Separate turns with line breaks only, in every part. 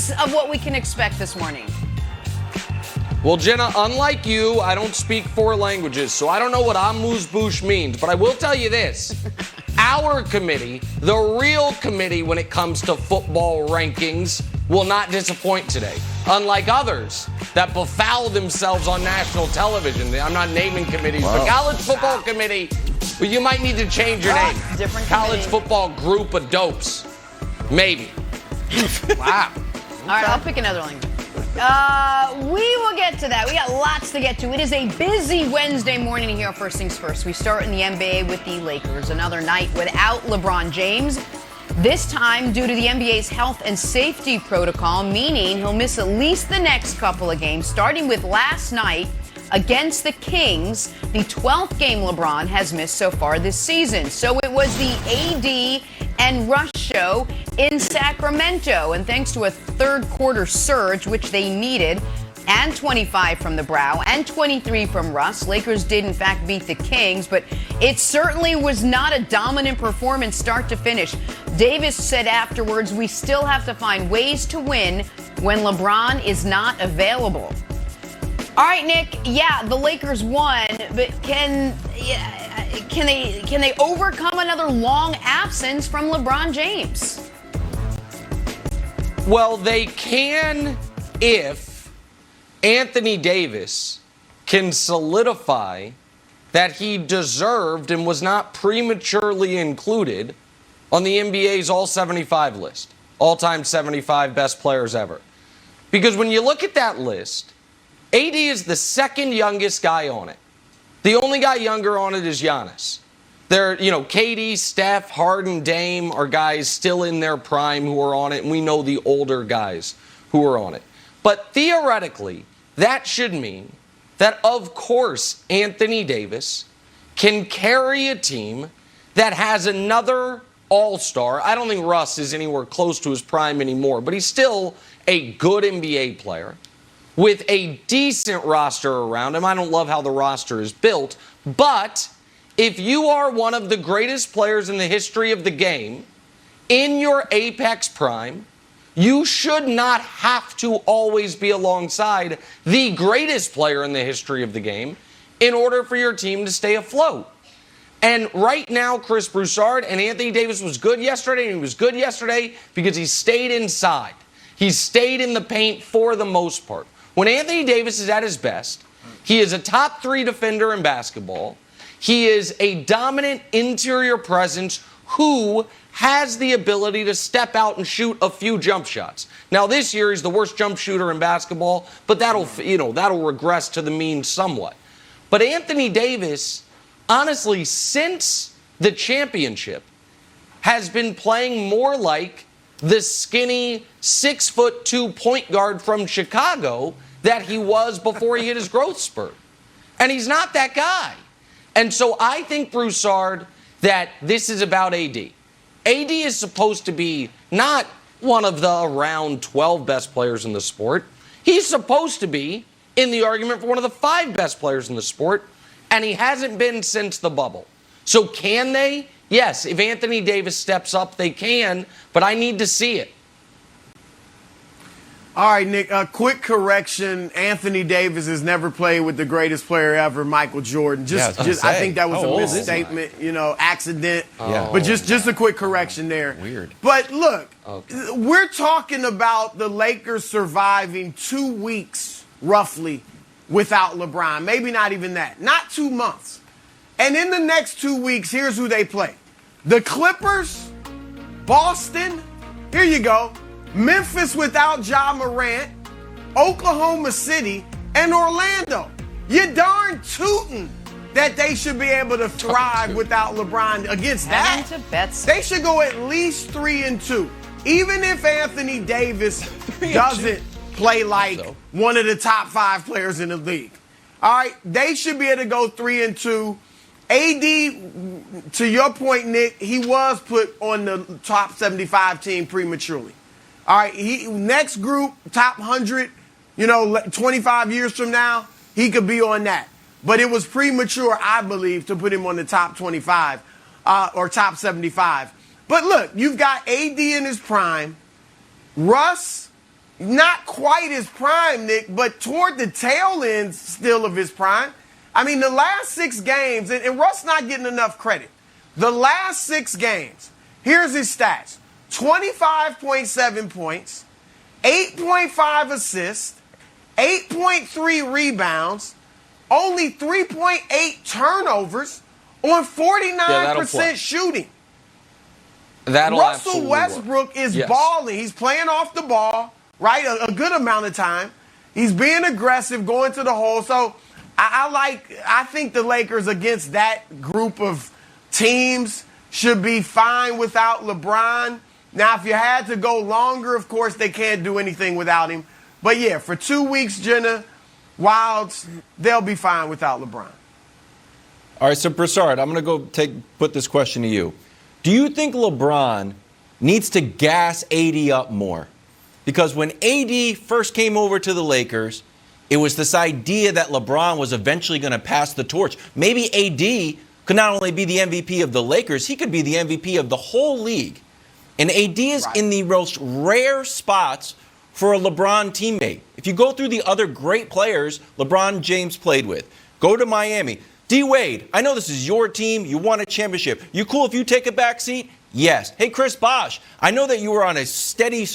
us of what we can expect this morning.
Well, Jenna, unlike you, I don't speak 4 languages, so I don't know what amuse-bouche means, but I will tell you this. Our committee, the real committee when it comes to football rankings, will not disappoint today. Unlike others that befoul themselves on national television. I'm not naming committees, but College Football Committee, well, you might need to change your name.
Different
College
committee.
Football Group of Dopes. Maybe. Wow.
All right, I'll pick another language. We will get to that. We got lots to get to. It is a busy Wednesday morning here. First things first, we start in the NBA with the Lakers. Another night without LeBron James. This time due to the NBA's health and safety protocol, meaning he'll miss at least the next couple of games, starting with last night against the Kings, the 12th game LeBron has missed so far this season. So it was the AD and Russ show in Sacramento. And thanks to a third quarter surge, which they needed, and 25 from the Brow and 23 from Russ, Lakers did in fact beat the Kings, but it certainly was not a dominant performance start to finish. Davis said afterwards, we still have to find ways to win when LeBron is not available. All right, Nick. Yeah, the Lakers won, but can they overcome another long absence from LeBron James?
Well, they can if Anthony Davis can solidify that he deserved and was not prematurely included on the NBA's All-75 list, all-time 75 best players ever. Because when you look at that list, AD is the second youngest guy on it. The only guy younger on it is Giannis. KD, Steph, Harden, Dame are guys still in their prime who are on it, and we know the older guys who are on it. But theoretically, that should mean that, of course, Anthony Davis can carry a team that has another all-star. I don't think Russ is anywhere close to his prime anymore, but he's still a good NBA player with a decent roster around him. I don't love how the roster is built, but if you are one of the greatest players in the history of the game in your apex prime, you should not have to always be alongside the greatest player in the history of the game in order for your team to stay afloat. And right now, Chris Broussard and Anthony Davis was good yesterday, and he was good yesterday because he stayed inside. He stayed in the paint for the most part. When Anthony Davis is at his best, he is a top 3 defender in basketball. He is a dominant interior presence who has the ability to step out and shoot a few jump shots. Now this year he's the worst jump shooter in basketball, but that'll regress to the mean somewhat. But Anthony Davis, honestly, since the championship, has been playing more like the skinny 6'2" point guard from Chicago that he was before he hit his growth spurt. And he's not that guy. And so I think, Broussard, that this is about AD. AD is supposed to be not one of the around 12 best players in the sport. He's supposed to be in the argument for one of the 5 best players in the sport, and he hasn't been since the bubble. So can they? Yes, if Anthony Davis steps up, they can, but I need to see it.
All right, Nick, a quick correction. Anthony Davis has never played with the greatest player ever, Michael Jordan. I think that was a misstatement, accident. But just a quick correction there.
Weird.
But look, we're talking about the Lakers surviving 2 weeks, roughly, without LeBron. Maybe not even that. Not 2 months. And in the next 2 weeks, here's who they play. The Clippers, Boston, here you go. Memphis without Ja Morant, Oklahoma City, and Orlando. You're darn tootin' that they should be able to thrive without LeBron. Against that, they should go at least 3-2. Even if Anthony Davis doesn't play like one of the top 5 players in the league. All right, they should be able to go 3-2. AD, to your point, Nick, he was put on the top 75 team prematurely. All right, next group, top 100, 25 years from now, he could be on that. But it was premature, I believe, to put him on the top 25 or top 75. But look, you've got AD in his prime, Russ not quite his prime, Nick, but toward the tail end still of his prime. I mean, the last 6 games, and Russ not getting enough credit. The last 6 games, here's his stats. 25.7 points, 8.5 assists, 8.3 rebounds, only 3.8 turnovers on 49% shooting. Russell Westbrook is balling. He's playing off the ball, right, a good amount of time. He's being aggressive, going to the hole. So I think the Lakers against that group of teams should be fine without LeBron. Now, if you had to go longer, of course, they can't do anything without him. But, yeah, for 2 weeks, Jenna, Wilds, they'll be fine without LeBron.
All right, so, Broussard, I'm going to put this question to you. Do you think LeBron needs to gas AD up more? Because when AD first came over to the Lakers, it was this idea that LeBron was eventually going to pass the torch. Maybe AD could not only be the MVP of the Lakers, he could be the MVP of the whole league. And AD is in the most rare spots for a LeBron teammate. If you go through the other great players LeBron James played with, go to Miami. D-Wade, I know this is your team. You won a championship. You cool if you take a back seat? Yes. Hey, Chris Bosh, I know that you were on a steady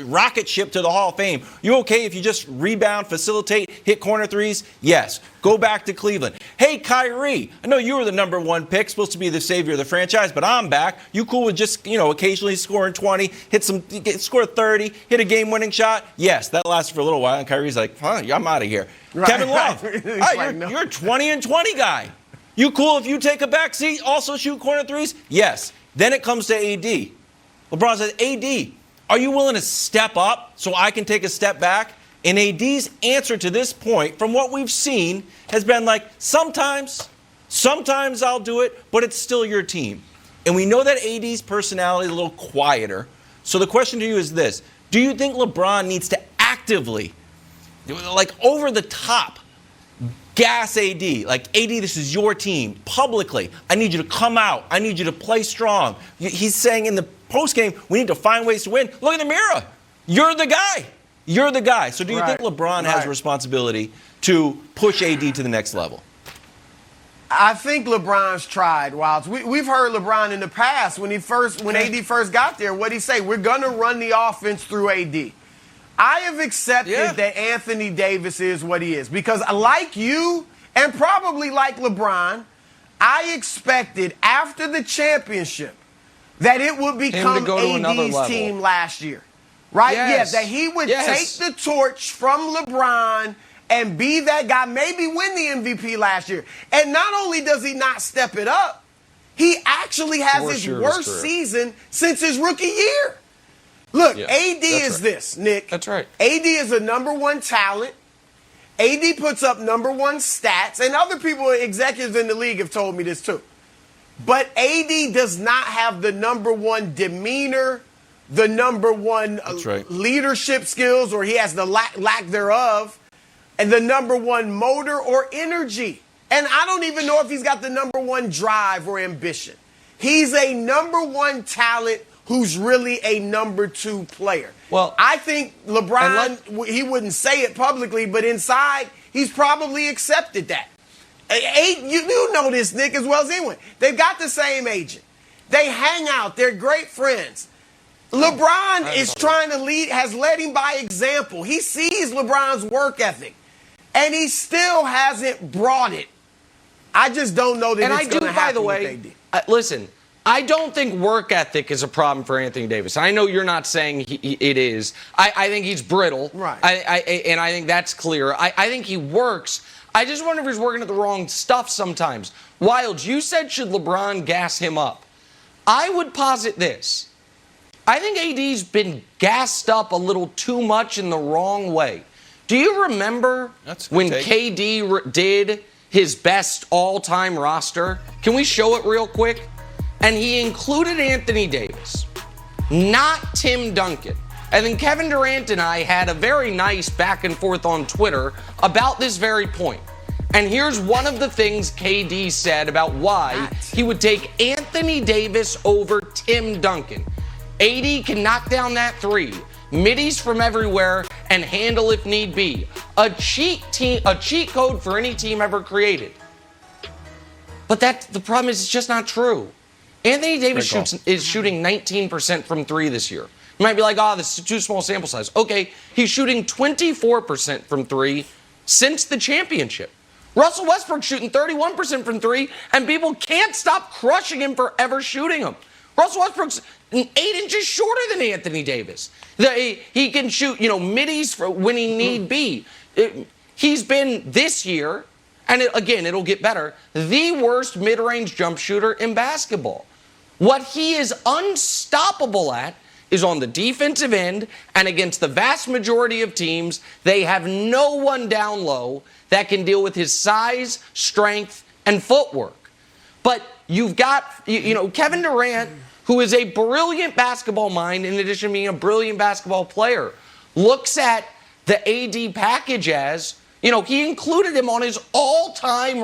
rocket ship to the Hall of Fame. You okay if you just rebound, facilitate, hit corner threes? Yes. Go back to Cleveland. Hey, Kyrie, I know you were the number 1 pick, supposed to be the savior of the franchise, but I'm back. You cool with just, occasionally scoring 20, score 30, hit a game-winning shot? Yes, that lasted for a little while, and Kyrie's like, I'm out of here. Right. Kevin Love, you're a 20 and 20 guy. You cool if you take a back seat, also shoot corner threes? Yes. Then it comes to AD. LeBron says, AD, are you willing to step up so I can take a step back? And AD's answer to this point, from what we've seen, has been like, sometimes I'll do it, but it's still your team. And we know that AD's personality is a little quieter. So the question to you is this. Do you think LeBron needs to actively, like over the top, gas AD, like, AD, this is your team, publicly. I need you to come out. I need you to play strong. He's saying in the postgame, we need to find ways to win. Look in the mirror. You're the guy. You're the guy. So do you think LeBron has a responsibility to push AD to the next level?
I think LeBron's tried, Wilds. We've heard LeBron in the past when AD first got there, what'd he say? We're going to run the offense through AD. I have accepted that Anthony Davis is what he is because, like you and probably like LeBron, I expected after the championship that it would become AD's team last year. Right? Yes. Yeah, that he would take the torch from LeBron and be that guy, maybe win the MVP last year. And not only does he not step it up, he actually has his worst season since his rookie year. Look, AD is this, Nick.
That's right.
AD is a number 1 talent. AD puts up number 1 stats. And other people, executives in the league, have told me this too. But AD does not have the number 1 demeanor, the number 1 leadership skills, or he has the lack thereof, and the number 1 motor or energy. And I don't even know if he's got the number 1 drive or ambition. He's a number 1 talent who's really a number 2 player. Well, I think LeBron, he wouldn't say it publicly, but inside, he's probably accepted that. You know this, Nick, as well as anyone. They've got the same agent. They hang out. They're great friends. LeBron is trying to lead, has led him by example. He sees LeBron's work ethic, and he still hasn't brought it. I just don't know that it's going to happen with AD.
Listen, I don't think work ethic is a problem for Anthony Davis. I know you're not saying it is. I think he's brittle.
Right.
And I think that's clear. I think he works. I just wonder if he's working at the wrong stuff sometimes. Wilds, you said should LeBron gas him up? I would posit this. I think AD's been gassed up a little too much in the wrong way. Do you remember when KD did his best all-time roster? Can we show it real quick? And he included Anthony Davis, not Tim Duncan. And then Kevin Durant and I had a very nice back and forth on Twitter about this very point. And here's one of the things KD said about why he would take Anthony Davis over Tim Duncan. AD can knock down that 3. middies from everywhere, and handle if need be. A cheat code for any team ever created. But the problem is it's just not true. Anthony Davis is shooting 19% from three this year. You might be like, this is too small sample size. Okay, he's shooting 24% from three since the championship. Russell Westbrook's shooting 31% from three, and people can't stop crushing him for ever shooting them. Russell Westbrook's 8 inches shorter than Anthony Davis. He can shoot, middies when he need be. He's been this year, and it'll get better, the worst mid-range jump shooter in basketball. What he is unstoppable at is on the defensive end, and against the vast majority of teams, they have no one down low that can deal with his size, strength, and footwork. But you've got, Kevin Durant, who is a brilliant basketball mind in addition to being a brilliant basketball player, looks at the AD package as, he included him on his all-time